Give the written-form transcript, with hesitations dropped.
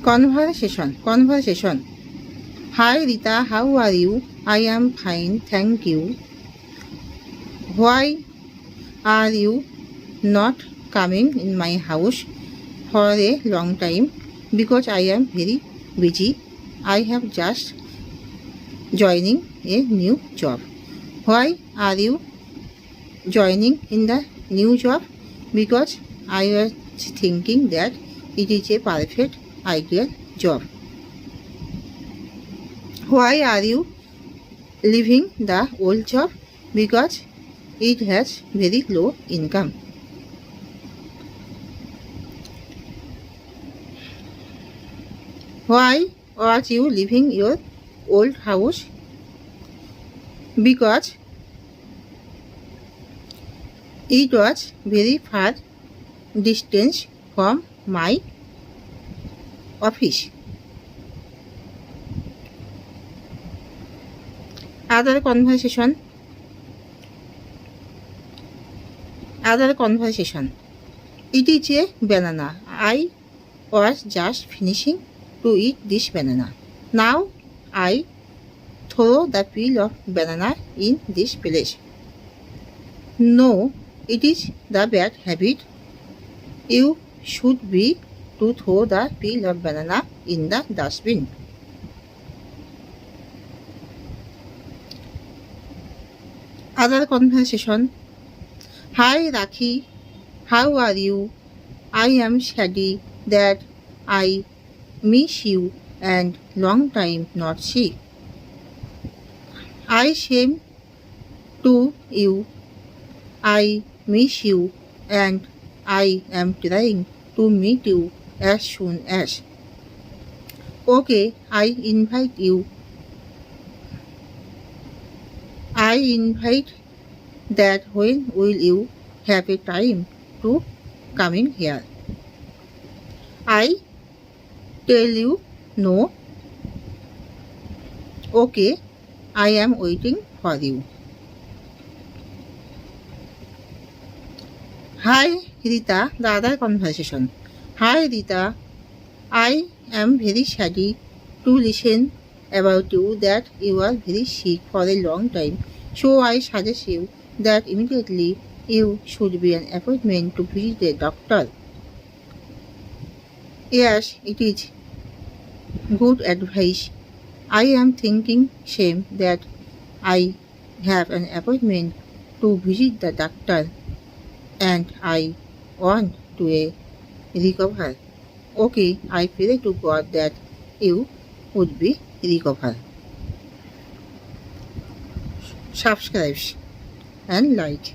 Conversation. Hi Rita, how are you? I am fine, thank you. Why are you not coming in my house for a long time? Because I am very busy. I have just joining a new job. Why are you joining in the new job? Because I was thinking that it is a perfect ideal job. Why are you leaving the old job? Because it has very low income. Why are you leaving your old house? Because it was very far distance from my office. Other conversation. It is a banana. I was just finishing to eat this banana. Now I throw the peel of banana in this place. No, it is the bad habit. You should be to throw the peel of banana in the dustbin. Other conversation. Hi Rakhi, how are you? I am Shadi that I miss you and long time not see. I same to you. I miss you and I am trying to meet you as soon as. Okay, I invite you. I invite that when will you have a time to coming here? I tell you no. Okay, I am waiting for you. Hi Rita, the other conversation. Hi Rita, I am very sorry to listen about you that you are very sick for a long time. So I suggest you that immediately you should be an appointment to visit a doctor. Yes, it is good advice. I am thinking shame that I have an appointment to visit the doctor and I want to recover. Okay, I pray to God that you would be recovered. Subscribe and like.